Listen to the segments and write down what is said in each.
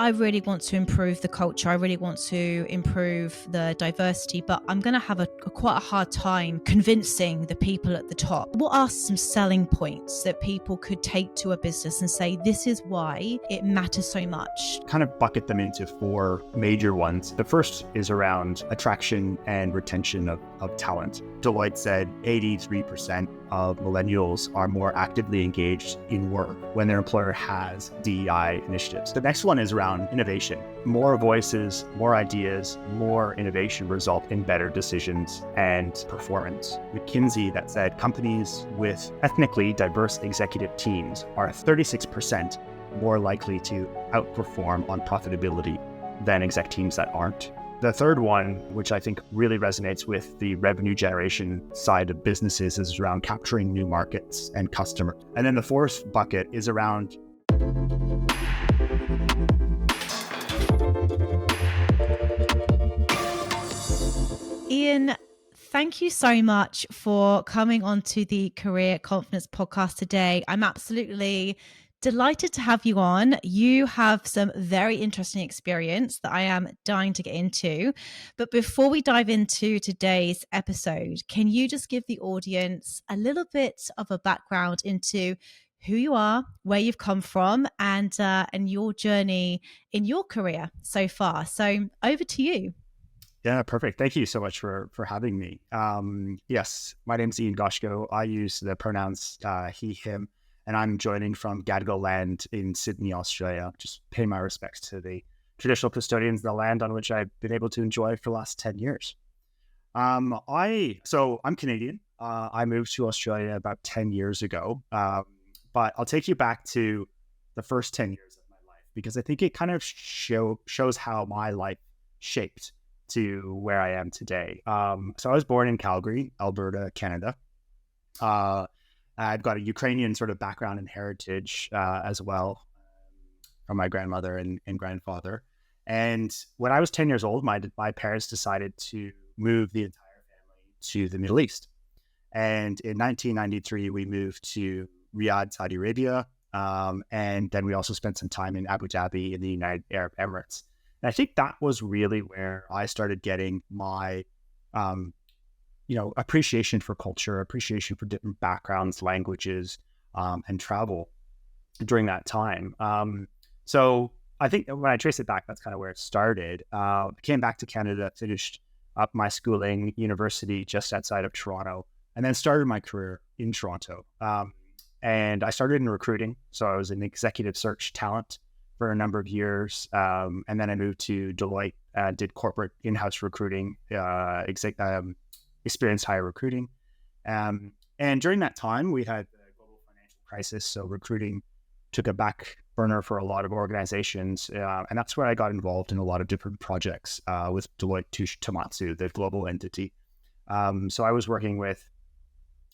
I really want to improve the culture. I really want to improve the diversity, but I'm going to have quite a hard time convincing the people at the top. What are some selling points that people could take to a business and say, this is why it matters so much? Kind of bucket them into four major ones. The first is around attraction and retention of talent. Deloitte said 83% of millennials are more actively engaged in work when their employer has DEI initiatives. The next one is around innovation. More voices, more ideas, more innovation result in better decisions and performance. McKinsey that said companies with ethnically diverse executive teams are 36% more likely to outperform on profitability than exec teams that aren't. The third one, which I think really resonates with the revenue generation side of businesses, is around capturing new markets and customers. And then the fourth bucket is around Ian, thank you so much for coming on to the Career Confidence podcast today. I'm absolutely delighted to have you on. You have some very interesting experience that I am dying to get into. But before we dive into today's episode, can you just give the audience a little bit of a background into who you are, where you've come from, and your journey in your career so far? So over to you. Yeah, perfect. Thank you so much for having me. Yes, my name's Ian Goshko. I use the pronouns he, him, and I'm joining from Gadigal land in Sydney, Australia. Just pay my respects to the traditional custodians of the land on which I've been able to enjoy for the last 10 years. I'm Canadian. I moved to Australia about 10 years ago, but I'll take you back to the first 10 years of my life because I think it kind of shows how my life shaped to where I am today. So I was born in Calgary, Alberta, Canada. I've got a Ukrainian sort of background and heritage as well from my grandmother and grandfather. And when I was 10 years old, my parents decided to move the entire family to the Middle East. And in 1993, we moved to Riyadh, Saudi Arabia. And then we also spent some time in Abu Dhabi in the United Arab Emirates. And I think that was really where I started getting my appreciation for culture, appreciation for different backgrounds, languages, and travel during that time. So I think when I trace it back, that's kind of where it started. I came back to Canada, finished up my schooling, university just outside of Toronto, and then started my career in Toronto. And I started in recruiting. So I was an executive search talent for a number of years. And then I moved to Deloitte, did corporate in-house recruiting, experienced hire recruiting. And during that time, we had the global financial crisis. So recruiting took a back burner for a lot of organizations. And that's where I got involved in a lot of different projects with Deloitte Tomatsu, the global entity. So I was working with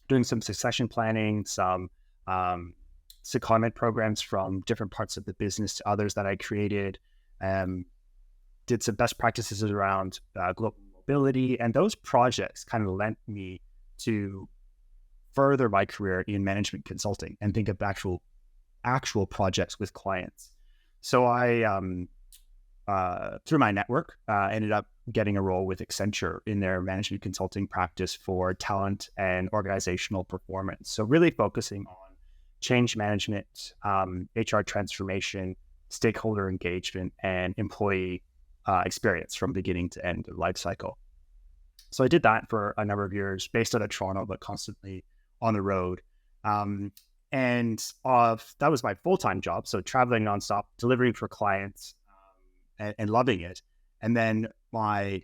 doing some succession planning, some secondment programs from different parts of the business to others that I created, did some best practices around global mobility, and those projects kind of lent me to further my career in management consulting and think of actual projects with clients. So I, through my network, ended up getting a role with Accenture in their management consulting practice for talent and organizational performance. So really focusing on change management, HR transformation, stakeholder engagement, and employee experience from beginning to end of life cycle. So I did that for a number of years, based out of Toronto, but constantly on the road. And that was my full-time job. So traveling nonstop, delivering for clients, and loving it. And then my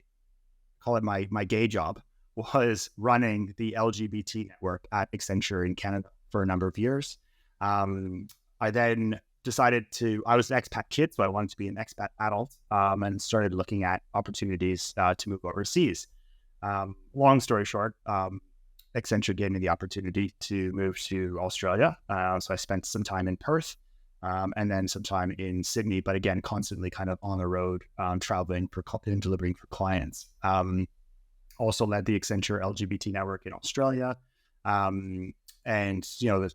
gay job was running the LGBT network at Accenture in Canada for a number of years. I then decided I was an expat kid, so I wanted to be an expat adult, and started looking at opportunities to move overseas. Long story short, Accenture gave me the opportunity to move to Australia. So I spent some time in Perth, and then some time in Sydney, but again, constantly kind of on the road, traveling and delivering for clients. Also led the Accenture LGBT network in Australia. And,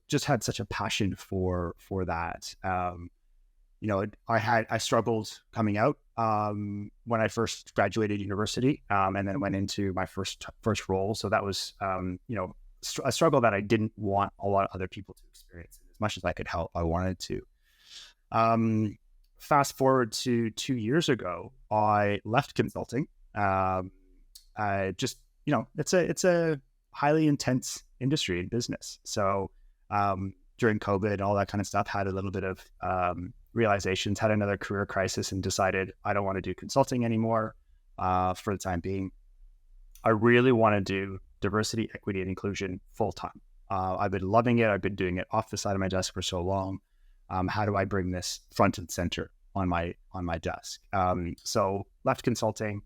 just had such a passion for that. I struggled coming out when I first graduated university, and then went into my first role. So that was a struggle that I didn't want a lot of other people to experience. As much as I could help, I wanted to. Fast forward to 2 years ago, I left consulting. I just, it's a highly intense industry and business. So during COVID and all that kind of stuff, had a little bit of realizations, had another career crisis, and decided I don't want to do consulting anymore for the time being. I really want to do diversity, equity, and inclusion full time. I've been loving it. I've been doing it off the side of my desk for so long. How do I bring this front and center on my desk? So left consulting,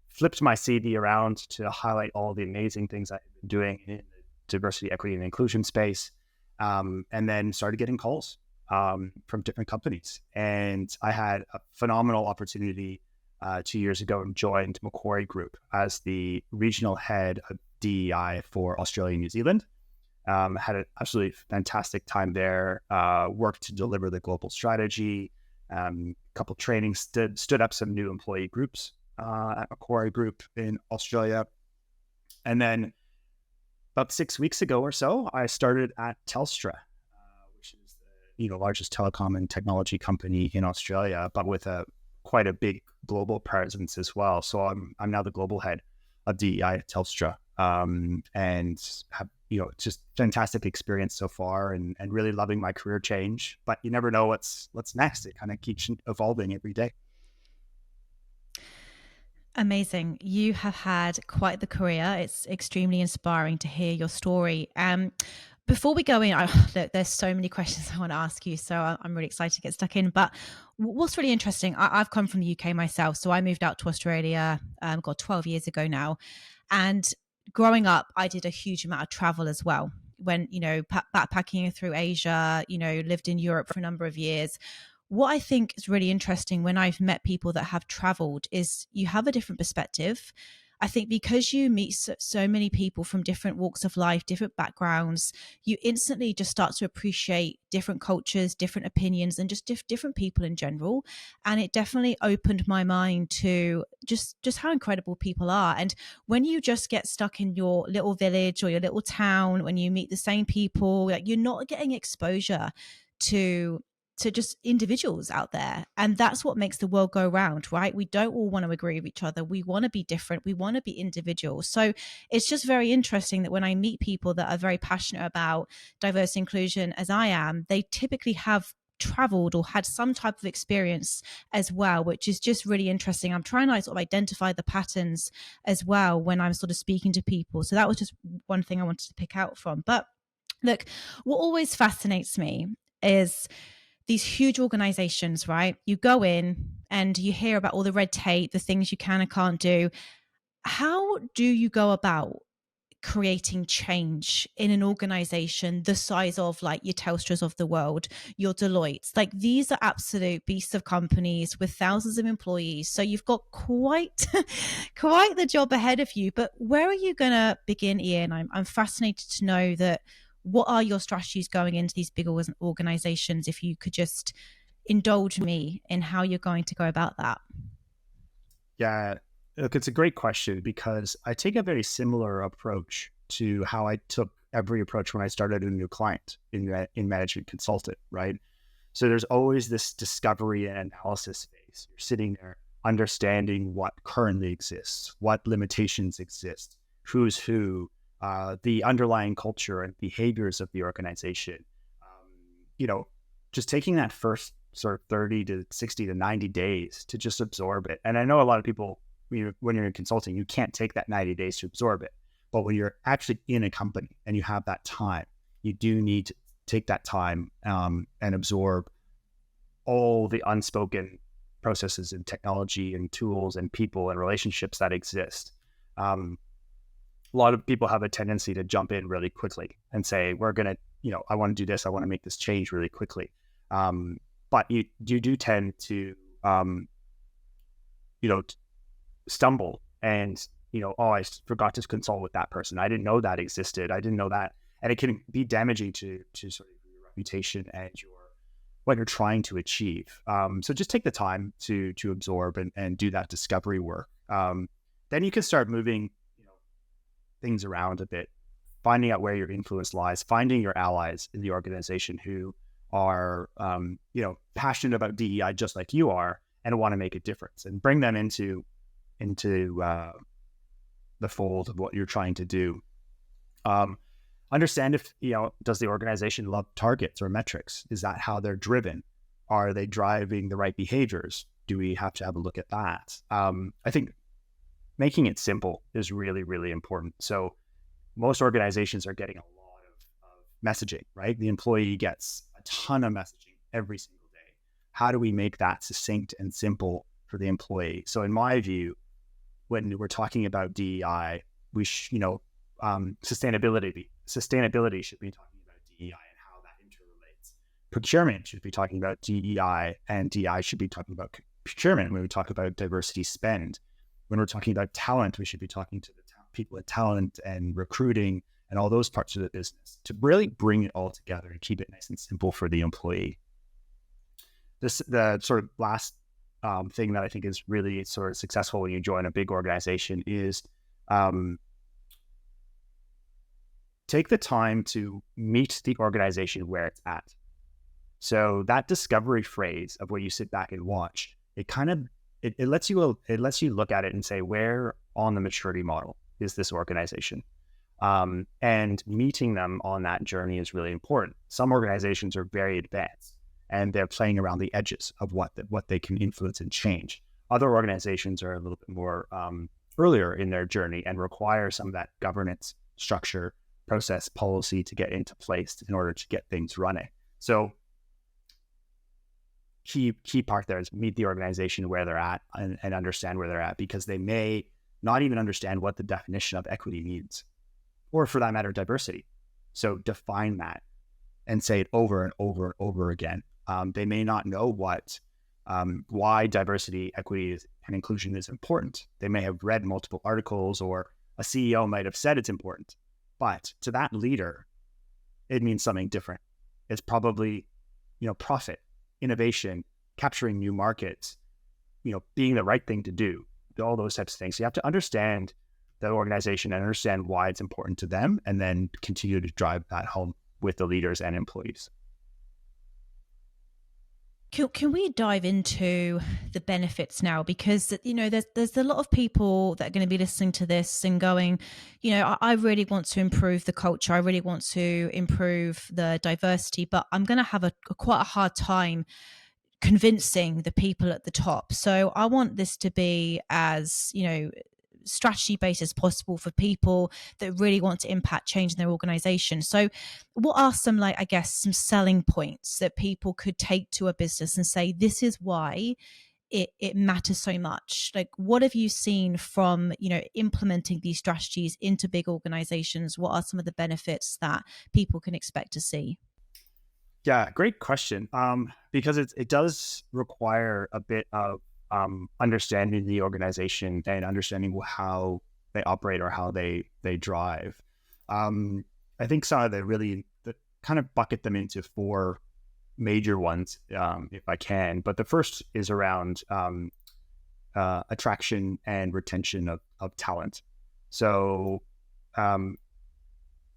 flipped my CV around to highlight all the amazing things I've been doing in the diversity, equity, and inclusion space, and then started getting calls from different companies. And I had a phenomenal opportunity 2 years ago and joined Macquarie Group as the regional head of DEI for Australia and New Zealand. Had an absolutely fantastic time there, worked to deliver the global strategy, a couple trainings, stood up some new employee groups at Macquarie Group in Australia. And then about 6 weeks ago or so, I started at Telstra, which is the largest telecom and technology company in Australia, but with quite a big global presence as well. So I'm now the global head of DEI at Telstra, and have just fantastic experience so far, and really loving my career change. But you never know what's next. It kind of keeps evolving every day. Amazing. You have had quite the career. It's extremely inspiring to hear your story. Before we go in, look, there's so many questions I want to ask you, so I'm really excited to get stuck in. But what's really interesting, I've come from the UK myself, so I moved out to Australia, 12 years ago now. And growing up, I did a huge amount of travel as well. When, backpacking through Asia, lived in Europe for a number of years. What I think is really interesting when I've met people that have traveled is you have a different perspective. I think because you meet so many people from different walks of life, different backgrounds, you instantly just start to appreciate different cultures, different opinions, and just different people in general. And it definitely opened my mind to just how incredible people are. And when you just get stuck in your little village or your little town, when you meet the same people, like, you're not getting exposure to just individuals out there. And that's what makes the world go round, right? We don't all want to agree with each other. We want to be different. We want to be individuals. So it's just very interesting that when I meet people that are very passionate about diversity inclusion, as I am, they typically have traveled or had some type of experience as well, which is just really interesting. I'm trying to sort of identify the patterns as well when I'm sort of speaking to people. So that was just one thing I wanted to pick out from. But look, what always fascinates me is these huge organizations, right? You go in and you hear about all the red tape, the things you can and can't do. How do you go about creating change in an organization the size of like your Telstras of the world, your Deloittes? Like, these are absolute beasts of companies with thousands of employees. So you've got quite the job ahead of you. But where are you going to begin, Ian? I'm fascinated to know that. What are your strategies going into these big organizations? If you could just indulge me in how you're going to go about that. Yeah, look, it's a great question because I take a very similar approach to how I took every approach when I started a new client in management consultant, right? So there's always this discovery and analysis phase. You're sitting there understanding what currently exists, what limitations exist, who's who, the underlying culture and behaviors of the organization. Just taking that first sort of 30 to 60 to 90 days to just absorb it. And I know a lot of people, when you're in consulting, you can't take that 90 days to absorb it. But when you're actually in a company and you have that time, you do need to take that time and absorb all the unspoken processes and technology and tools and people and relationships that exist. A lot of people have a tendency to jump in really quickly and say, we're going to, I want to do this. I want to make this change really quickly. But you do tend to, stumble and, I forgot to consult with that person. I didn't know that existed. I didn't know that. And it can be damaging to sort of your reputation and what you're trying to achieve. So just take the time to absorb and do that discovery work. Then you can start moving, things around a bit, finding out where your influence lies, finding your allies in the organization who are, passionate about DEI just like you are and want to make a difference, and bring them into the fold of what you're trying to do. Understand if, does the organization love targets or metrics? Is that how they're driven? Are they driving the right behaviors? Do we have to have a look at that? I think making it simple is really, really important. So most organizations are getting a lot of messaging, right? The employee gets a ton of messaging every single day. How do we make that succinct and simple for the employee? So in my view, when we're talking about DEI, we sustainability should be talking about DEI and how that interrelates. Procurement should be talking about DEI, and DEI should be talking about procurement when we talk about diversity spend. When we're talking about talent, we should be talking to the people at talent and recruiting and all those parts of the business to really bring it all together and keep it nice and simple for the employee. The sort of last thing that I think is really sort of successful when you join a big organization is take the time to meet the organization where it's at. So that discovery phase of where you sit back and watch, it lets you look at it and say, where on the maturity model is this organization? And meeting them on that journey is really important. Some organizations are very advanced and they're playing around the edges of what they can influence and change. Other organizations are a little bit more earlier in their journey and require some of that governance structure, process, policy to get into place in order to get things running. So key part there is meet the organization where they're at and understand where they're at, because they may not even understand what the definition of equity means, or for that matter, diversity. So define that and say it over and over and over again. They may not know why diversity, equity, and inclusion is important. They may have read multiple articles, or a CEO might have said it's important, but to that leader, it means something different. It's probably, profit, innovation, capturing new markets, being the right thing to do, all those types of things. So you have to understand the organization and understand why it's important to them, and then continue to drive that home with the leaders and employees. Can we dive into the benefits now? Because, there's a lot of people that are going to be listening to this and going, I really want to improve the culture. I really want to improve the diversity, but I'm going to have quite a hard time convincing the people at the top. So I want this to be as, strategy based as possible for people that really want to impact change in their organization. So what are some some selling points that people could take to a business and say, this is why it matters so much? Like, what have you seen from, implementing these strategies into big organizations? What are some of the benefits that people can expect to see? Yeah, great question. Because it does require a bit of understanding the organization and understanding how they operate or how they drive. I think some of the kind of bucket them into four major ones, if I can. But the first is around attraction and retention of talent. So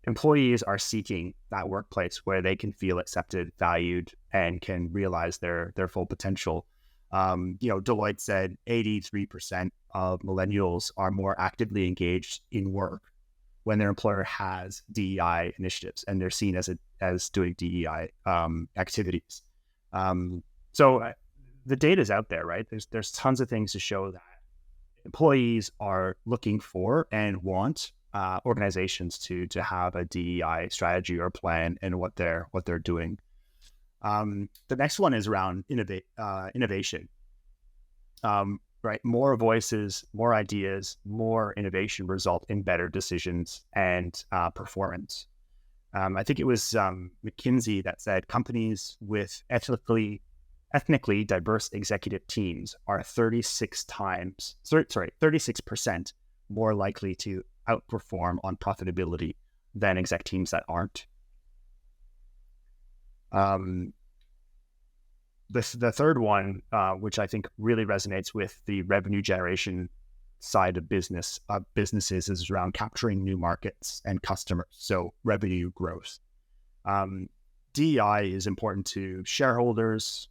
employees are seeking that workplace where they can feel accepted, valued, and can realize their full potential. Deloitte said 83% of millennials are more actively engaged in work when their employer has DEI initiatives and they're seen as doing DEI activities. So the data is out there, right? There's tons of things to show that employees are looking for and want organizations to have a DEI strategy or plan and what they're doing. The next one is around innovation. Right, more voices, more ideas, more innovation result in better decisions and performance. I think it was McKinsey that said companies with ethnically diverse executive teams are 36% more likely to outperform on profitability than exec teams that aren't. the third one, which I think really resonates with the revenue generation side of businesses, is around capturing new markets and customers. So revenue growth. DEI is important to shareholders.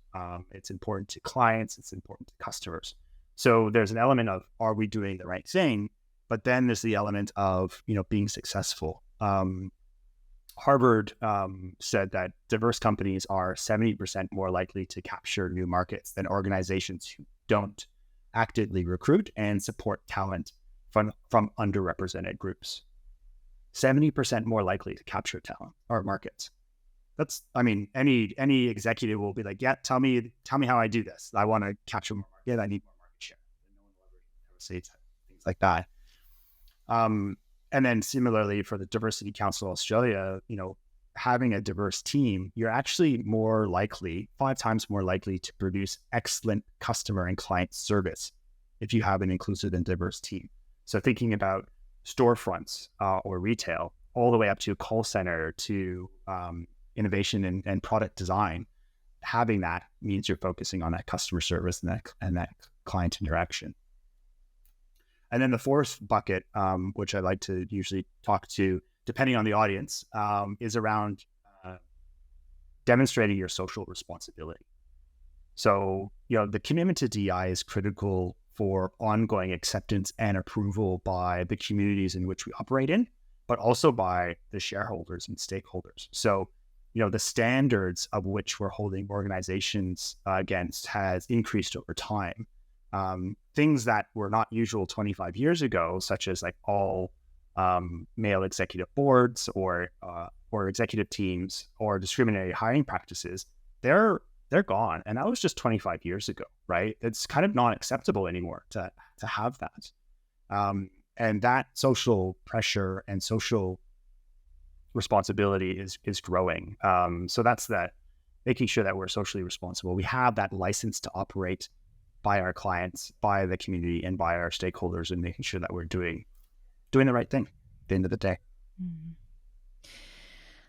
It's important to clients. It's important to customers. So there's an element of, are we doing the right thing? But then there's the element of, being successful. Harvard said that diverse companies are 70% more likely to capture new markets than organizations who don't actively recruit and support talent from underrepresented groups. 70% more likely to capture talent or markets. That's, any executive will be like, yeah, tell me how I do this. I want to capture more market. I need more market share. And no one will ever say things like that. And then similarly for the Diversity Council Australia, having a diverse team, you're actually more likely, 5 times more likely to produce excellent customer and client service if you have an inclusive and diverse team. So thinking about storefronts or retail, all the way up to a call center to innovation and product design, having that means you're focusing on that customer service and that client interaction. And then the fourth bucket, which I like to usually talk to, depending on the audience, is around demonstrating your social responsibility. So, the commitment to DEI is critical for ongoing acceptance and approval by the communities in which we operate in, but also by the shareholders and stakeholders. So, the standards of which we're holding organizations against has increased over time. Things that were not usual 25 years ago, such as like all male executive boards or executive teams or discriminatory hiring practices, they're gone. And that was just 25 years ago, right? It's kind of not acceptable anymore to have that. And that social pressure and social responsibility is growing. So that's that, making sure that we're socially responsible. We have that license to operate by our clients, by the community, and by our stakeholders, and making sure that we're doing the right thing at the end of the day. Mm.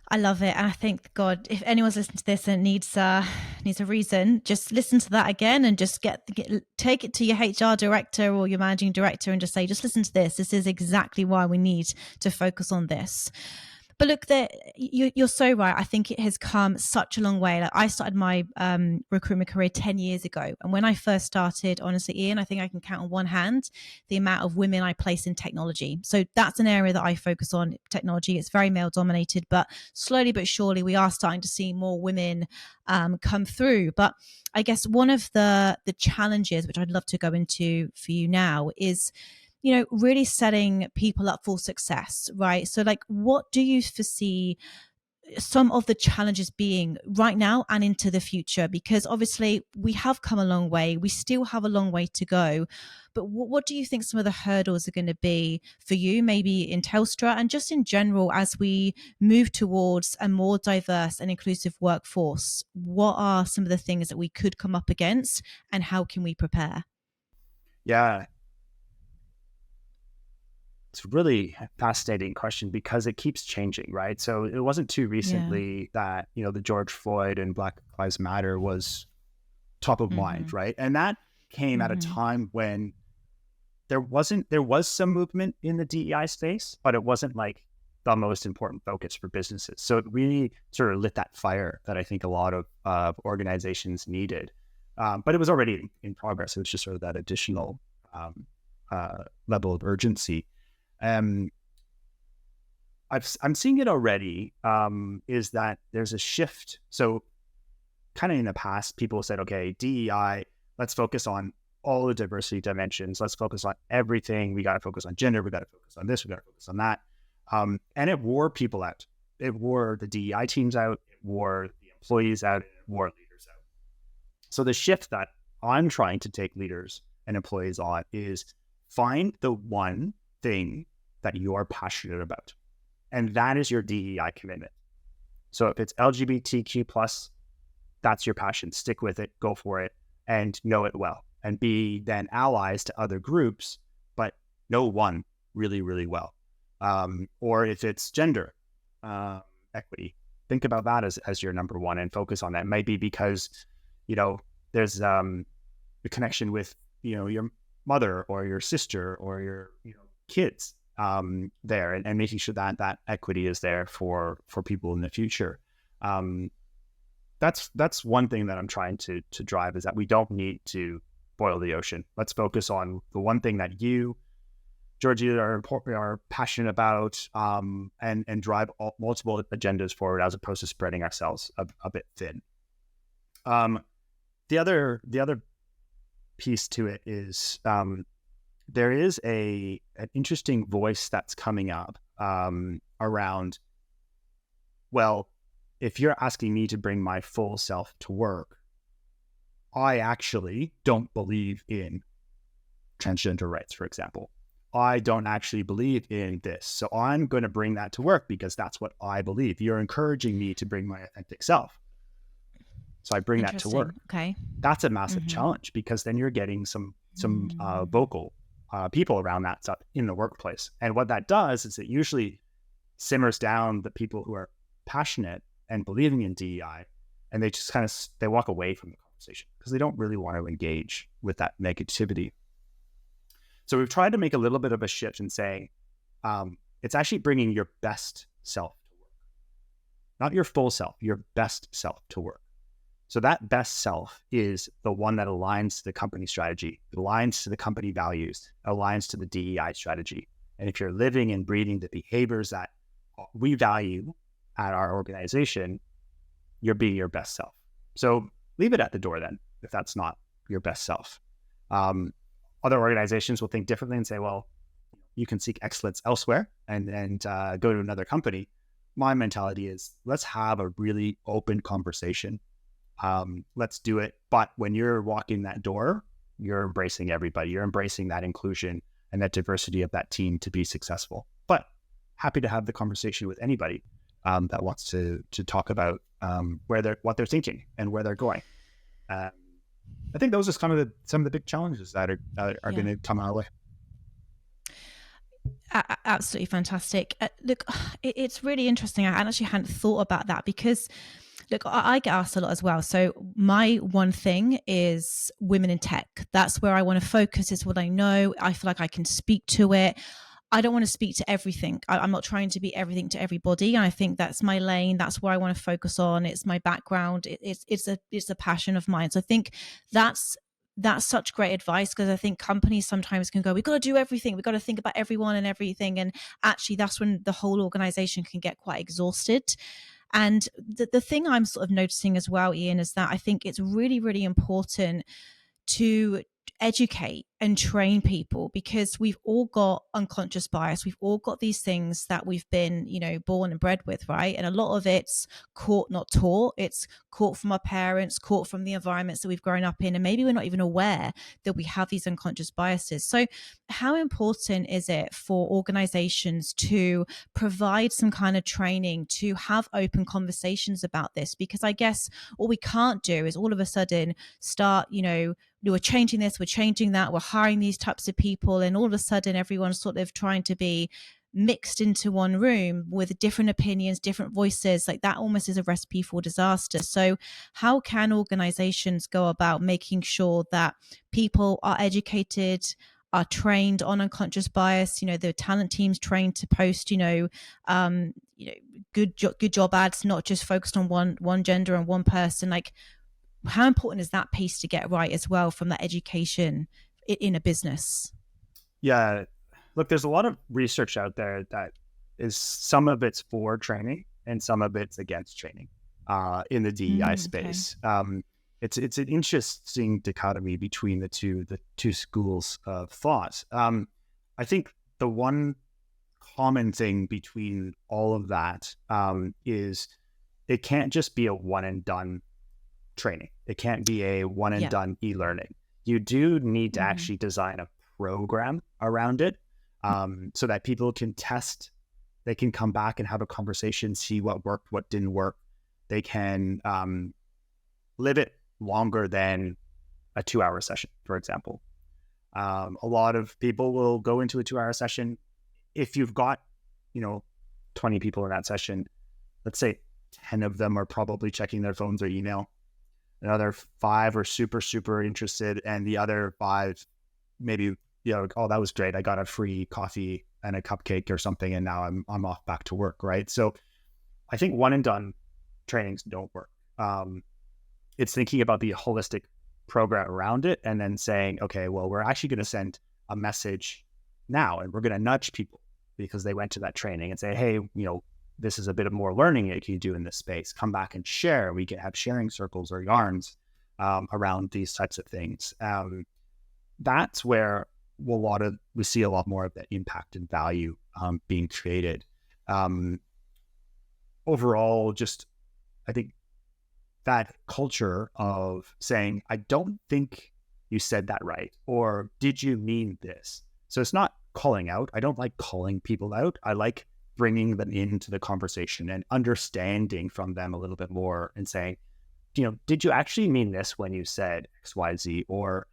I love it. And I think, God, if anyone's listening to this and needs a reason, just listen to that again and just take it to your HR director or your managing director and just say, just listen to this. This is exactly why we need to focus on this. But look, you're so right. I think it has come such a long way. Like, I started my recruitment career 10 years ago. And when I first started, honestly, Ian, I think I can count on one hand the amount of women I place in technology. So that's an area that I focus on, technology. It's very male dominated, but slowly but surely we are starting to see more women come through. But I guess one of the challenges, which I'd love to go into for you now, is really setting people up for success, right? So like, what do you foresee some of the challenges being right now and into the future? Because obviously we have come a long way. We still have a long way to go. But what do you think some of the hurdles are going to be for you, maybe in Telstra and just in general, as we move towards a more diverse and inclusive workforce? What are some of the things that we could come up against and how can we prepare? Yeah. It's a really fascinating question because it keeps changing, right? So it wasn't too recently that, the George Floyd and Black Lives Matter was top of mind, right? And that came at a time when there was some movement in the DEI space, but it wasn't like the most important focus for businesses. So it really sort of lit that fire that I think a lot of organizations needed. But it was already in progress. It was just sort of that additional level of urgency. I'm seeing it already, is that there's a shift. So kind of in the past, people said, okay, DEI, let's focus on all the diversity dimensions. Let's focus on everything. We got to focus on gender. We got to focus on this. We got to focus on that. And it wore people out. It wore the DEI teams out. It wore the employees out. It wore leaders out. So the shift that I'm trying to take leaders and employees on is find the one thing that you are passionate about. And that is your DEI commitment. So if it's LGBTQ+, that's your passion. Stick with it, go for it, and know it well. And be then allies to other groups, but know one really, really well. Or if it's gender equity, think about that as your number one and focus on that. It might be because you know, there's the connection with, your mother or your sister or your, kids there, and making sure that that equity is there for people in the future. Um, that's one thing that I'm trying to drive, is that we don't need to boil the ocean. Let's focus on the one thing that you, Georgie, are passionate about, and drive multiple agendas forward, as opposed to spreading ourselves a bit thin. The other piece to it is, there is an interesting voice that's coming up around, well, if you're asking me to bring my full self to work, I actually don't believe in transgender rights, for example. I don't actually believe in this, so I'm going to bring that to work because that's what I believe. You're encouraging me to bring my authentic self, so I bring that to work. Okay. That's a massive challenge, because then you're getting some vocal people around that stuff in the workplace. And what that does is it usually simmers down the people who are passionate and believing in DEI, and they just kind of, they walk away from the conversation because they don't really want to engage with that negativity. So we've tried to make a little bit of a shift and say, it's actually bringing your best self to work, not your full self, your best self to work. So that best self is the one that aligns to the company strategy, aligns to the company values, aligns to the DEI strategy. And if you're living and breathing the behaviors that we value at our organization, you're being your best self. So leave it at the door then, if that's not your best self. Other organizations will think differently and say, well, you can seek excellence elsewhere and go to another company. My mentality is, let's have a really open conversation. Let's do it. But when you're walking that door, you're embracing everybody. You're embracing that inclusion and that diversity of that team to be successful. But happy to have the conversation with anybody that wants to talk about what they're thinking and where they're going. I think those are some of the big challenges that are going to come our way. Absolutely fantastic. Look, it's really interesting. I actually hadn't thought about that because, look, I get asked a lot as well. So my one thing is women in tech. That's where I want to focus. It's what I know. I feel like I can speak to it. I don't want to speak to everything. I'm not trying to be everything to everybody. And I think that's my lane. That's where I want to focus on. It's my background. It's a passion of mine. So I think that's such great advice, because I think companies sometimes can go, we've got to do everything. We've got to think about everyone and everything. And actually that's when the whole organization can get quite exhausted. And the thing I'm sort of noticing as well, Ian, is that I think it's really, really important to educate and train people, because we've all got unconscious bias. We've all got these things that we've been, born and bred with, right? And a lot of it's caught, not taught. It's caught from our parents, caught from the environments that we've grown up in. And maybe we're not even aware that we have these unconscious biases. So how important is it for organizations to provide some kind of training, to have open conversations about this? Because I guess what we can't do is all of a sudden start, we're changing this, we're changing that, we're hiring these types of people, and all of a sudden everyone's sort of trying to be mixed into one room with different opinions, different voices. Like that almost is a recipe for disaster. So how can organizations go about making sure that people are educated, are trained on unconscious bias, the talent teams trained to post, good job ads, not just focused on one gender and one person? Like, how important is that piece to get right as well from that education in a business? Yeah, look, there's a lot of research out there that is, some of it's for training and some of it's against training in the DEI space. Okay. It's an interesting dichotomy between the two schools of thought. I think the one common thing between all of that is it can't just be a one and done training. It can't be a one and done e-learning. You do need to actually design a program around it so that people can test. They can come back and have a conversation, see what worked, what didn't work. They can live it longer than a 2-hour session, for example. A lot of people will go into a 2-hour session. If you've got, 20 people in that session, let's say 10 of them are probably checking their phones or email. another 5 are super interested, and the other 5 maybe, oh, that was great, I got a free coffee and a cupcake or something, and now I'm off back to work, right? So I think one and done trainings don't work. It's thinking about the holistic program around it, and then saying, okay, well, we're actually going to send a message now, and we're going to nudge people because they went to that training and say, hey, this is a bit of more learning that you do in this space. Come back and share. We can have sharing circles or yarns around these types of things. That's where we see a lot more of that impact and value being created. Overall, just I think that culture of saying, I don't think you said that right, or did you mean this? So it's not calling out. I don't like calling people out. I like bringing them into the conversation and understanding from them a little bit more and saying, did you actually mean this when you said X, Y, Z? Or,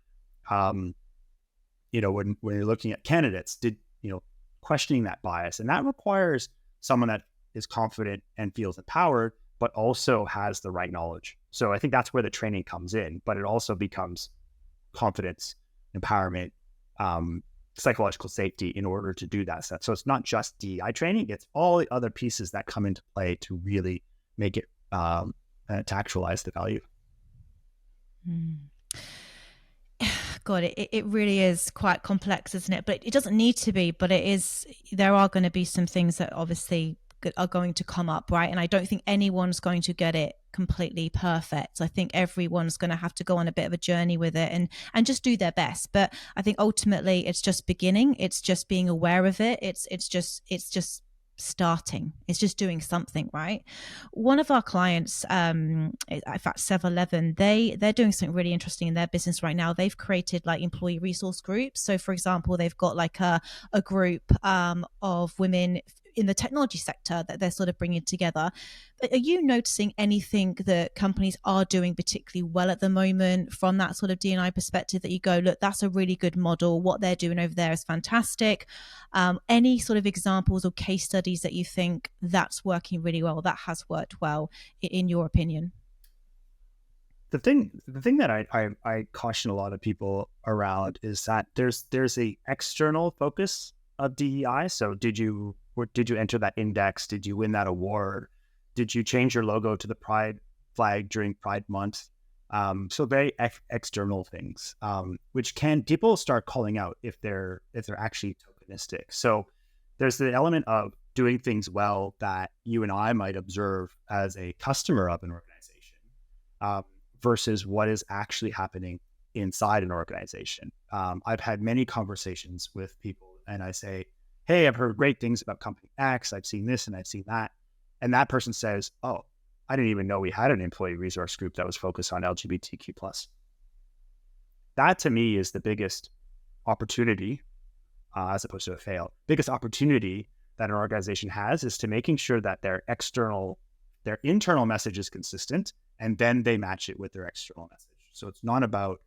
when you're looking at candidates, questioning that bias. And that requires someone that is confident and feels empowered, but also has the right knowledge. So I think that's where the training comes in, but it also becomes confidence, empowerment, psychological safety in order to do that stuff. So it's not just DEI training, it's all the other pieces that come into play to really make it, to actualize the value. God, it really is quite complex, isn't it? But it doesn't need to be, but there are going to be some things that obviously are going to come up, right? And I don't think anyone's going to get it completely perfect. I think everyone's going to have to go on a bit of a journey with it and just do their best. But I think ultimately it's just beginning. It's just being aware of it. It's just starting. It's just doing something, right? One of our clients, in fact 7-Eleven, they're doing something really interesting in their business right now. They've created like employee resource groups. So for example, they've got like a group of women in the technology sector that they're sort of bringing together. Are you noticing anything that companies are doing particularly well at the moment from that sort of D&I perspective that you go, look, that's a really good model. What they're doing over there is fantastic. Any sort of examples or case studies that you think that's working really well, that has worked well, in your opinion? The thing that I caution a lot of people around is that there's a external focus of DEI. So did you enter that index? Did you win that award? Did you change your logo to the Pride flag during Pride Month? So very external things, which people start calling out if they're actually tokenistic. So there's the element of doing things well that you and I might observe as a customer of an organization, versus what is actually happening inside an organization. I've had many conversations with people, and I say, hey, I've heard great things about company X. I've seen this and I've seen that. And that person says, oh, I didn't even know we had an employee resource group that was focused on LGBTQ+. That to me is the biggest opportunity, as opposed to a fail. Biggest opportunity that an organization has is to making sure that their internal message is consistent, and then they match it with their external message. So it's not about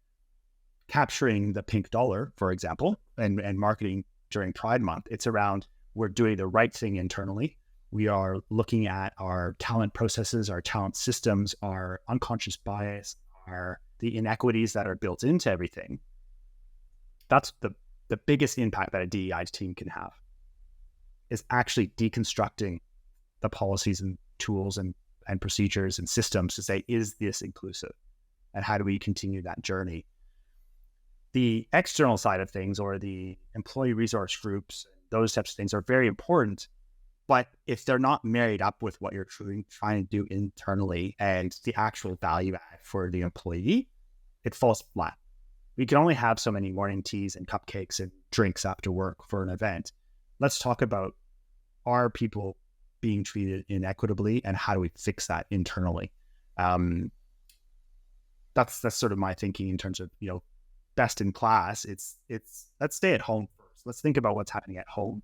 capturing the pink dollar, for example, and marketing during Pride Month. It's around, we're doing the right thing internally. We are looking at our talent processes, our talent systems, our unconscious bias, the inequities that are built into everything. That's the biggest impact that a DEI team can have, is actually deconstructing the policies and tools and procedures and systems to say, is this inclusive? And how do we continue that journey? The external side of things, or the employee resource groups, those types of things are very important. But if they're not married up with what you're trying to do internally and the actual value add for the employee, it falls flat. We can only have so many morning teas and cupcakes and drinks after work for an event. Let's talk about, are people being treated inequitably, and how do we fix that internally? That's sort of my thinking in terms of, best in class. It's let's stay at home first. Let's think about what's happening at home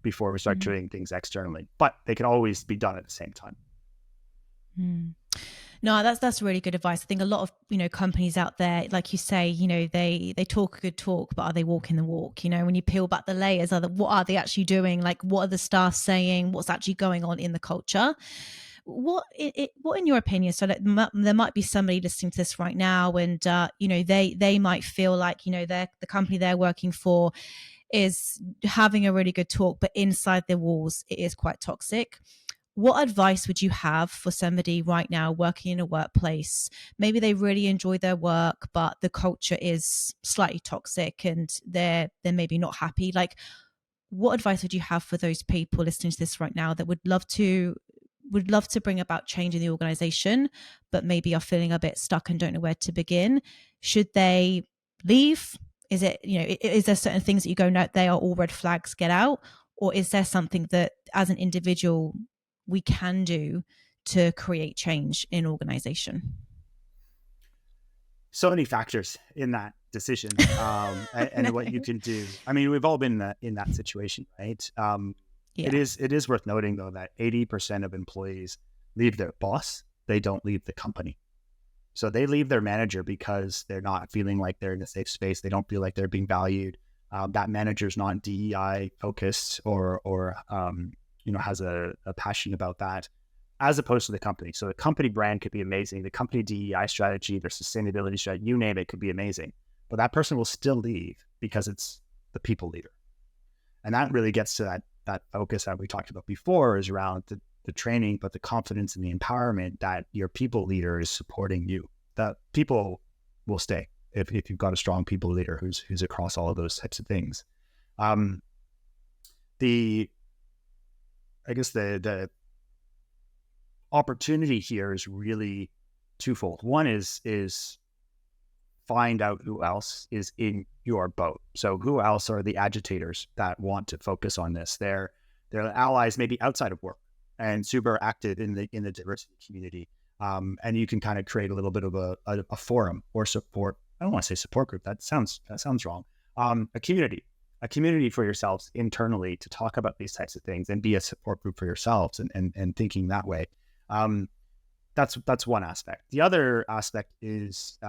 before we start doing things externally. But they can always be done at the same time. No, that's really good advice. I think a lot of, companies out there, like you say, they talk a good talk, but are they walking the walk? When you peel back the layers, what are they actually doing? Like, what are the staff saying? What's actually going on in the culture? what in your opinion, so that there might be somebody listening to this right now, and they might feel like the company they're working for is having a really good talk, but inside the walls it is quite toxic. What advice would you have for somebody right now working in a workplace? Maybe they really enjoy their work, but the culture is slightly toxic and they're maybe not happy. Like, what advice would you have for those people listening to this right now that would love to bring about change in the organization, but maybe are feeling a bit stuck and don't know where to begin? Should they leave? Is there certain things that you go, no, they are all red flags, get out? Or is there something that as an individual we can do to create change in organization? So many factors in that decision, and No. what you can do. I mean, we've all been in that situation, right? It Yeah. is worth noting though that 80% of employees leave their boss; they don't leave the company. So they leave their manager because they're not feeling like they're in a safe space. They don't feel like they're being valued. That manager's not DEI focused or has a passion about that, as opposed to the company. So the company brand could be amazing. The company DEI strategy, their sustainability strategy, you name it, could be amazing. But that person will still leave because it's the people leader. And that really gets to that focus that we talked about before, is around the training, but the confidence and the empowerment that your people leader is supporting you. That people will stay if you've got a strong people leader who's across all of those types of things. The I guess the opportunity here is really twofold. One is find out who else is in your boat. So who else are the agitators that want to focus on this? They're allies maybe outside of work and super active in the diversity community. And you can kind of create a little bit of a forum or support. I don't want to say support group. That sounds wrong. A community for yourselves internally to talk about these types of things and be a support group for yourselves and thinking that way. That's one aspect. The other aspect is,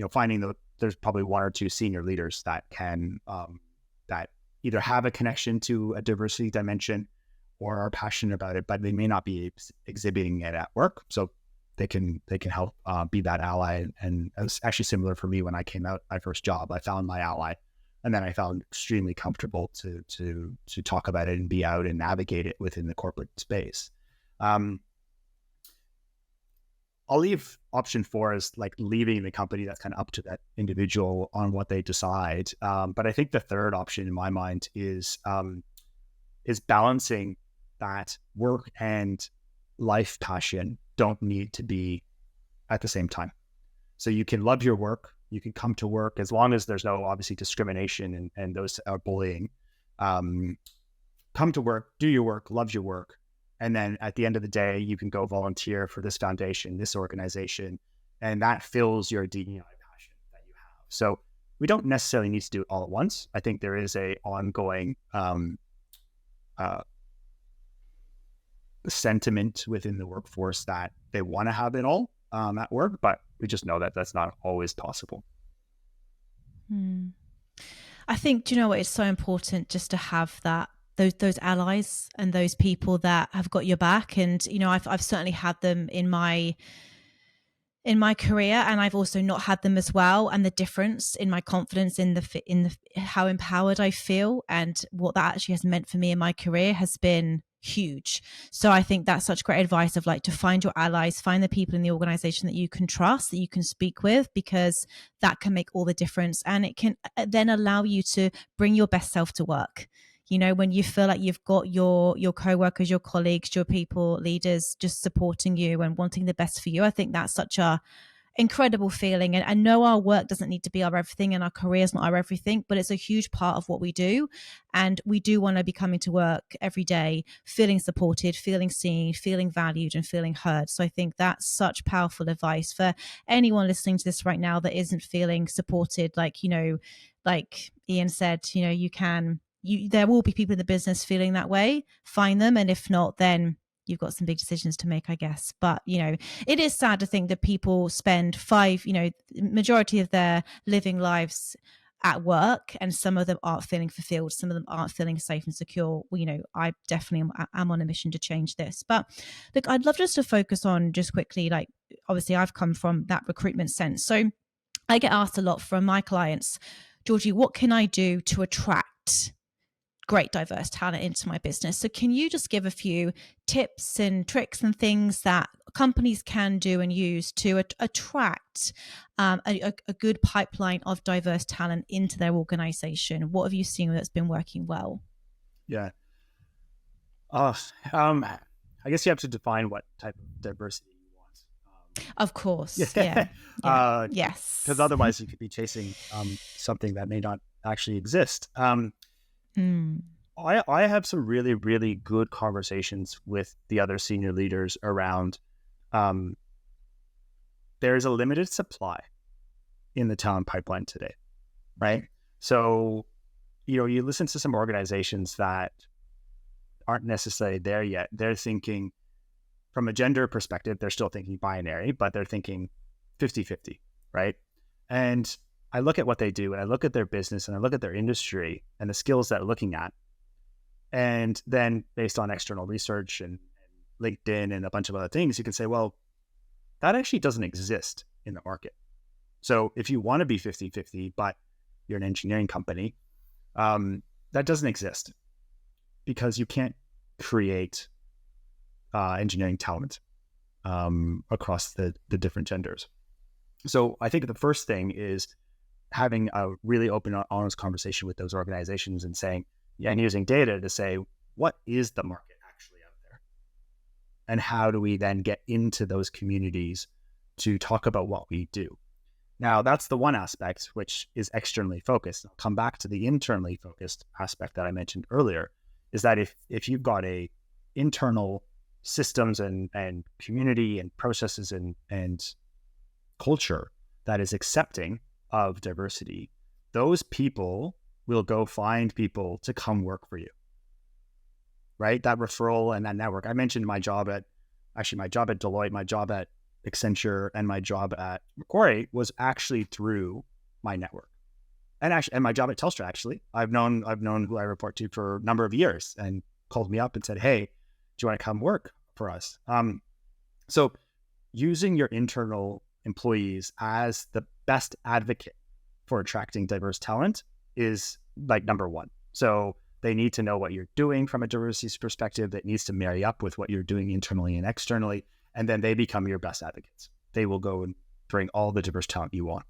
finding there's probably one or two senior leaders that can, that either have a connection to a diversity dimension or are passionate about it, but they may not be exhibiting it at work. So they can help be that ally. And it was actually similar for me when I came out my first job. I found my ally, and then I found extremely comfortable to talk about it and be out and navigate it within the corporate space. I'll leave option 4 as like leaving the company. That's kind of up to that individual on what they decide. But I think the third option in my mind is balancing that work and life passion don't need to be at the same time. So you can love your work, you can come to work as long as there's no obviously discrimination and those are bullying. Come to work, do your work, love your work. And then at the end of the day, you can go volunteer for this foundation, this organization, and that fills your DEI passion that you have. So we don't necessarily need to do it all at once. I think there is a ongoing sentiment within the workforce that they want to have it all at work, but we just know that that's not always possible. I think, do you know what? It's so important just to have those allies and those people that have got your back. And, I've certainly had them in my career, and I've also not had them as well. And the difference in my confidence in the how empowered I feel and what that actually has meant for me in my career has been huge. So I think that's such great advice of like to find your allies, find the people in the organization that you can trust, that you can speak with, because that can make all the difference. And it can then allow you to bring your best self to work. When you feel like you've got your co-workers, your colleagues, your people leaders just supporting you and wanting the best for you, I think that's such a incredible feeling. And I know our work doesn't need to be our everything and our career is not our everything, but it's a huge part of what we do. And we do want to be coming to work every day feeling supported, feeling seen, feeling valued, and feeling heard. So I think that's such powerful advice for anyone listening to this right now that isn't feeling supported. Like Ian said, there will be people in the business feeling that way. Find them. And if not, then you've got some big decisions to make, I guess. But, it is sad to think that people spend majority of their living lives at work, and some of them aren't feeling fulfilled, some of them aren't feeling safe and secure. Well, I definitely am on a mission to change this. But look, I'd love just to focus on just quickly, like, obviously I've come from that recruitment sense. So I get asked a lot from my clients, Georgie, what can I do to attract great diverse talent into my business? So can you just give a few tips and tricks and things that companies can do and use to attract a good pipeline of diverse talent into their organization? What have you seen that's been working well? Yeah. I guess you have to define what type of diversity you want. Of course. Yeah. Yeah. Yes. Because otherwise you could be chasing something that may not actually exist. I have some really, really good conversations with the other senior leaders around there's a limited supply in the talent pipeline today, right? So, you listen to some organizations that aren't necessarily there yet. They're thinking from a gender perspective, they're still thinking binary, but they're thinking 50-50, right? And I look at what they do, and I look at their business, and I look at their industry and the skills that they're looking at. And then based on external research and LinkedIn and a bunch of other things, you can say, well, that actually doesn't exist in the market. So if you want to be 50-50, but you're an engineering company, that doesn't exist because you can't create engineering talent across the different genders. So I think the first thing is having a really open, honest conversation with those organizations and saying, and using data to say, what is the market actually out there? And how do we then get into those communities to talk about what we do? Now, that's the one aspect, which is externally focused. I'll come back to the internally focused aspect that I mentioned earlier, is that if you've got a internal systems and community and processes and culture that is accepting of diversity, those people will go find people to come work for you, right? That referral and that network. I mentioned my job at Deloitte, my job at Accenture, and my job at Macquarie was actually through my network. And my job at Telstra, actually, I've known who I report to for a number of years and called me up and said, hey, do you want to come work for us? So using your internal employees as the best advocate for attracting diverse talent is like number one. So they need to know what you're doing from a diversity perspective that needs to marry up with what you're doing internally and externally. And then they become your best advocates. They will go and bring all the diverse talent you want.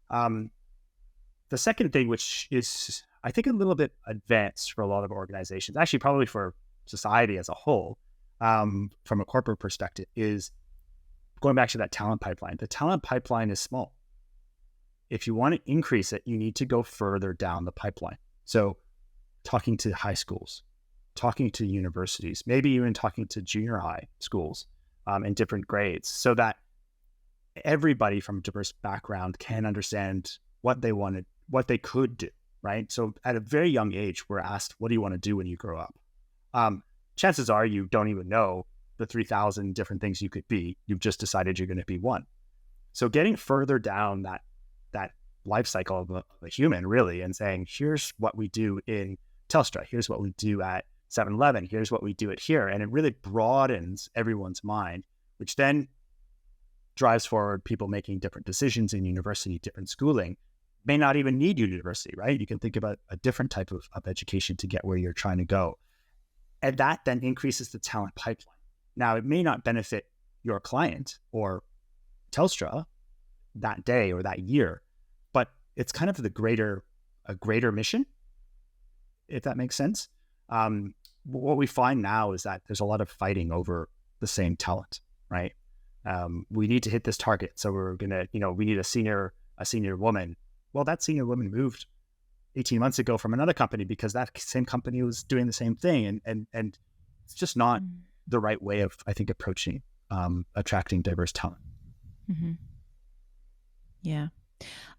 The second thing, which is, I think, a little bit advanced for a lot of organizations, actually probably for society as a whole, from a corporate perspective, is going back to that talent pipeline. The talent pipeline is small. If you want to increase it, you need to go further down the pipeline. So talking to high schools, talking to universities, maybe even talking to junior high schools in different grades, so that everybody from a diverse background can understand what they wanted, what they could do, right? So at a very young age, we're asked, what do you want to do when you grow up? Chances are you don't even know the 3,000 different things you could be. You've just decided you're going to be one. So getting further down that life cycle of a human, really, and saying, here's what we do in Telstra, here's what we do at 7-Eleven, here's what we do at here. And it really broadens everyone's mind, which then drives forward people making different decisions in university, different schooling. May not even need university, right? You can think about a different type of education to get where you're trying to go. And that then increases the talent pipeline. Now, it may not benefit your client or Telstra that day or that year, but it's kind of a greater mission, if that makes sense. What we find now is that there's a lot of fighting over the same talent, right? We need to hit this target, so we're gonna, we need a senior woman. Well, that senior woman moved 18 months ago from another company because that same company was doing the same thing, and it's just not the right way of, I think, approaching attracting diverse talent. Mm-hmm. Yeah.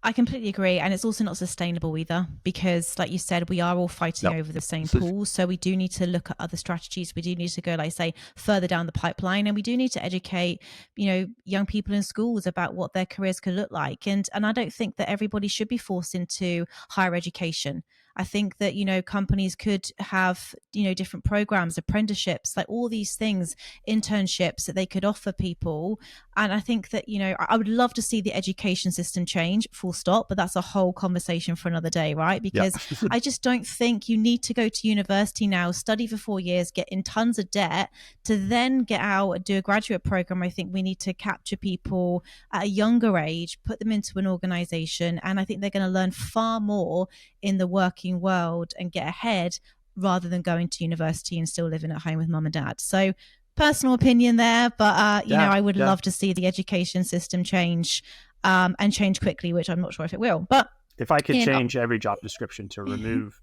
I completely agree. And it's also not sustainable either, because, like you said, we are all fighting No. over the same pool. So we do need to look at other strategies. We do need to go, like, say, further down the pipeline. And we do need to educate, young people in schools about what their careers could look like. And I don't think that everybody should be forced into higher education. I think that, companies could have, different programs, apprenticeships, like all these things, internships that they could offer people. And I think that, I would love to see the education system change, full stop, but that's a whole conversation for another day, right? Yeah. Because I just don't think you need to go to university now, study for 4 years, get in tons of debt to then get out and do a graduate program. I think we need to capture people at a younger age, put them into an organization, and I think they're going to learn far more in the working world and get ahead rather than going to university and still living at home with mum and dad. So personal opinion there, but Yeah. I would Yeah. love to see the education system change, and change quickly, which I'm not sure if it will. But If I could in change every job description to remove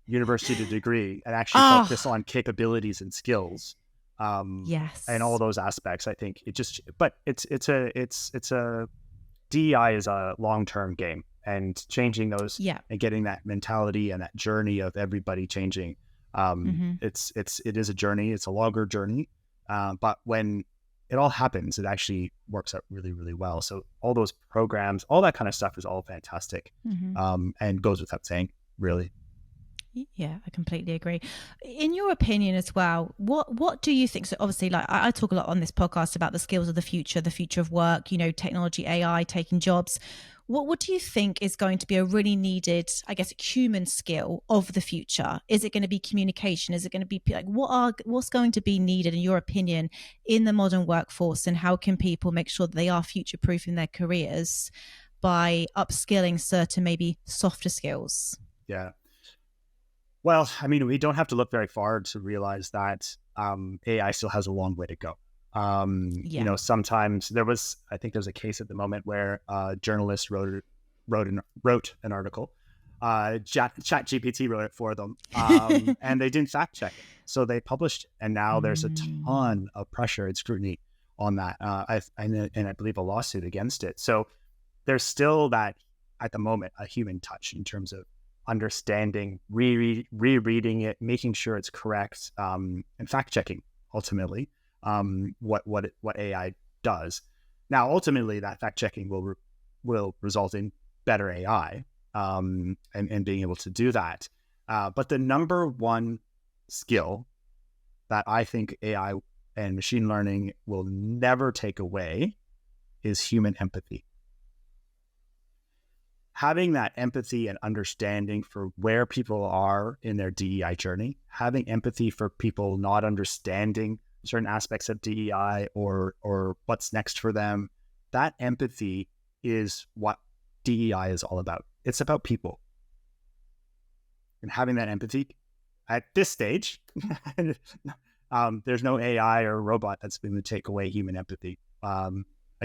university to degree and actually focus oh on capabilities and skills, and all yes, those aspects, I think it just. But it's a DEI is a long term game, and changing those yeah, and getting that mentality and that journey of everybody changing. mm-hmm. It is a journey. It's a longer journey, but when it all happens, it actually works out really, really well. So all those programs, all that kind of stuff is all fantastic, Mm-hmm. and goes without saying, really. Yeah, I completely agree. In your opinion as well, what do you think? So obviously, like I talk a lot on this podcast about the skills of the future of work, technology, AI taking jobs. What do you think is going to be a really needed, I guess, human skill of the future? Is it going to be communication? Is it going to be like what's going to be needed in your opinion in the modern workforce, and how can people make sure that they are future proof in their careers by upskilling certain maybe softer skills? Yeah. Well, I mean, we don't have to look very far to realize that AI still has a long way to go. Yeah. Sometimes I think there's a case at the moment where a journalist wrote an article. Chat GPT wrote it for them, and they didn't fact check it, so they published it, and now there's a Mm. ton of pressure and scrutiny on that. And I believe a lawsuit against it. So there's still that at the moment a human touch in terms of understanding, rereading it, making sure it's correct, and fact checking ultimately what AI does. Now, ultimately, that fact checking will result in better AI, and being able to do that. But the number one skill that I think AI and machine learning will never take away is human empathy. Having that empathy and understanding for where people are in their DEI journey, having empathy for people not understanding certain aspects of DEI or what's next for them, that empathy is what DEI is all about. It's about people. And having that empathy at this stage, there's no AI or robot that's going to take away human empathy. I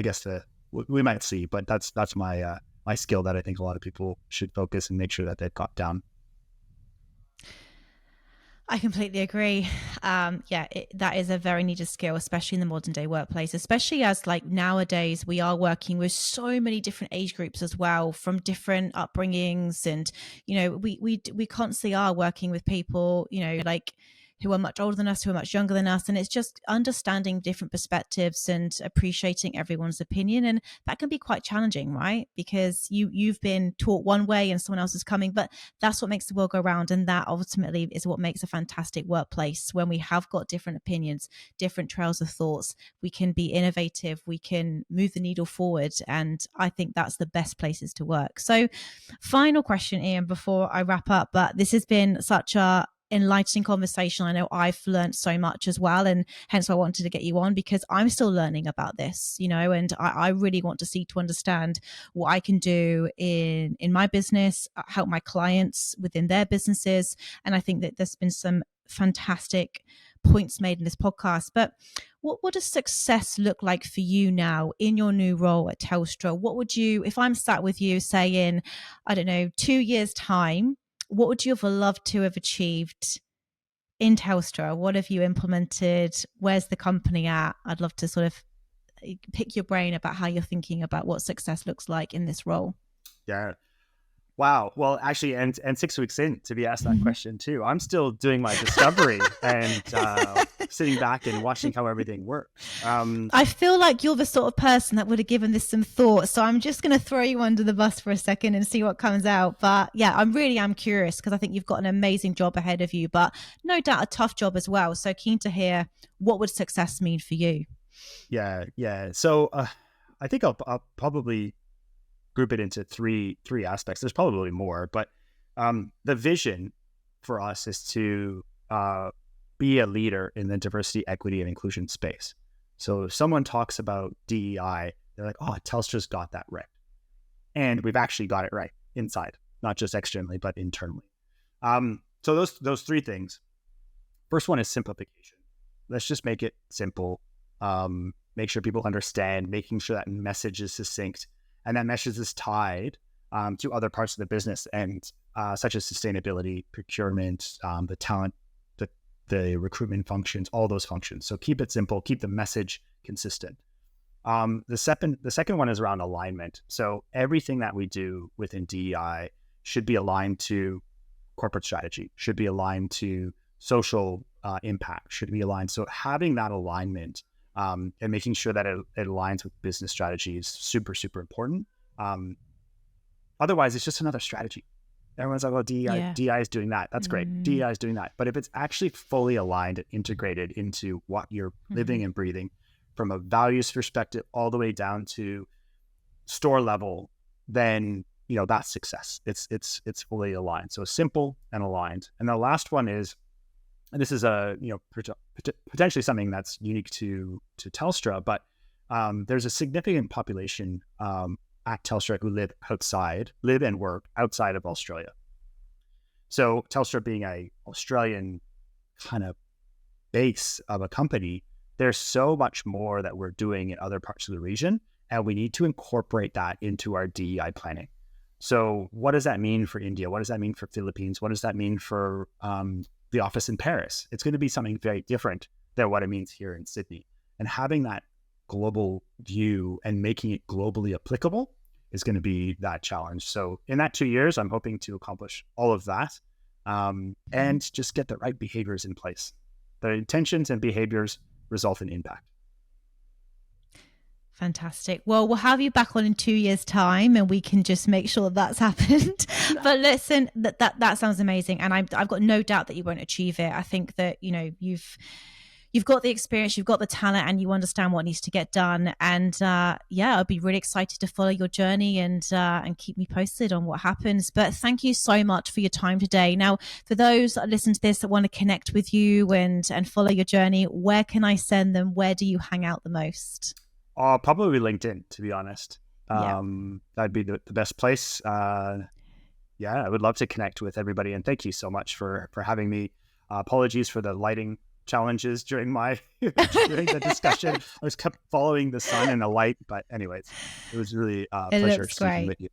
guess we might see, but that's my my skill that I think a lot of people should focus and make sure that they've got down. I completely agree. Yeah, that is a very needed skill, especially in the modern day workplace, especially as like nowadays we are working with so many different age groups as well, from different upbringings. And, we constantly are working with people, like who are much older than us, who are much younger than us. And it's just understanding different perspectives and appreciating everyone's opinion. And that can be quite challenging, right? Because you've been taught one way and someone else is coming, but that's what makes the world go round. And that ultimately is what makes a fantastic workplace, when we have got different opinions, different trails of thoughts. We can be innovative, we can move the needle forward. And I think that's the best places to work. So, final question, Ian, before I wrap up, but this has been such a enlightening conversation. I know I've learned so much as well, and hence I wanted to get you on, because I'm still learning about this, and I really want to seek to understand what I can do in my business, help my clients within their businesses. And I think that there's been some fantastic points made in this podcast. But what does success look like for you now in your new role at Telstra? What would you, if I'm sat with you, say in, I don't know, 2 years' time, what would you have loved to have achieved in Telstra? What have you implemented? Where's the company at? I'd love to sort of pick your brain about how you're thinking about what success looks like in this role. Yeah. Wow. Well, actually, and 6 weeks in to be asked that question too. I'm still doing my discovery and sitting back and watching how everything works. I feel like you're the sort of person that would have given this some thought. So I'm just going to throw you under the bus for a second and see what comes out. But yeah, I'm curious because I think you've got an amazing job ahead of you, but no doubt a tough job as well. So keen to hear, what would success mean for you? Yeah. So I think I'll probably group it into three aspects. There's probably more, but the vision for us is to be a leader in the diversity, equity, and inclusion space. So if someone talks about DEI, they're like, oh, Telstra's got that right. And we've actually got it right inside, not just externally, but internally. So those three things. First one is simplification. Let's just make it simple. Make sure people understand, making sure that message is succinct. And that message is tied to other parts of the business, and such as sustainability, procurement, the talent, the recruitment functions, all those functions. So keep it simple, keep the message consistent. The second one is around alignment. So everything that we do within DEI should be aligned to corporate strategy, should be aligned to social impact, should be aligned. So having that alignment and making sure that it aligns with business strategy is super, super important. Otherwise, it's just another strategy. Everyone's like, oh, DEI is doing that. That's great. DEI is doing that. But if it's actually fully aligned and integrated into what you're living and breathing from a values perspective all the way down to store level, then, that's success. It's fully aligned. So simple and aligned. And the last one is, and this is potentially something that's unique to Telstra, but there's a significant population at Telstra who live and work outside of Australia. So Telstra being a Australian kind of base of a company, there's so much more that we're doing in other parts of the region, and we need to incorporate that into our DEI planning. So what does that mean for India? What does that mean for Philippines? What does that mean for the office in Paris? It's going to be something very different than what it means here in Sydney. And having that global view and making it globally applicable is going to be that challenge. So in that 2 years, I'm hoping to accomplish all of that and just get the right behaviors in place. The intentions and behaviors result in impact. Fantastic. Well, we'll have you back on in 2 years' time, and we can just make sure that's happened. But listen, that sounds amazing, and I've got no doubt that you won't achieve it. I think that you've got the experience, you've got the talent, and you understand what needs to get done. And I'll be really excited to follow your journey and keep me posted on what happens. But thank you so much for your time today. Now, for those that listen to this that want to connect with you and follow your journey, where can I send them? Where do you hang out the most? Probably LinkedIn, to be honest. That'd be the best place. I would love to connect with everybody. And thank you so much for having me. Apologies for the lighting challenges during the discussion. I was kept following the sun and the light, but anyways, it was really a pleasure speaking with you.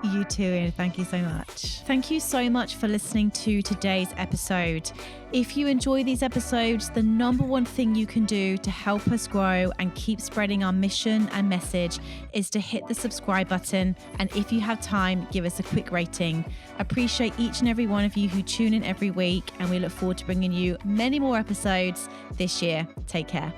You too, and thank you so much. Thank you so much for listening to today's episode. If you enjoy these episodes, the number one thing you can do to help us grow and keep spreading our mission and message is to hit the subscribe button. And if you have time, give us a quick rating. Appreciate each and every one of you who tune in every week, and we look forward to bringing you many more episodes this year. Take care.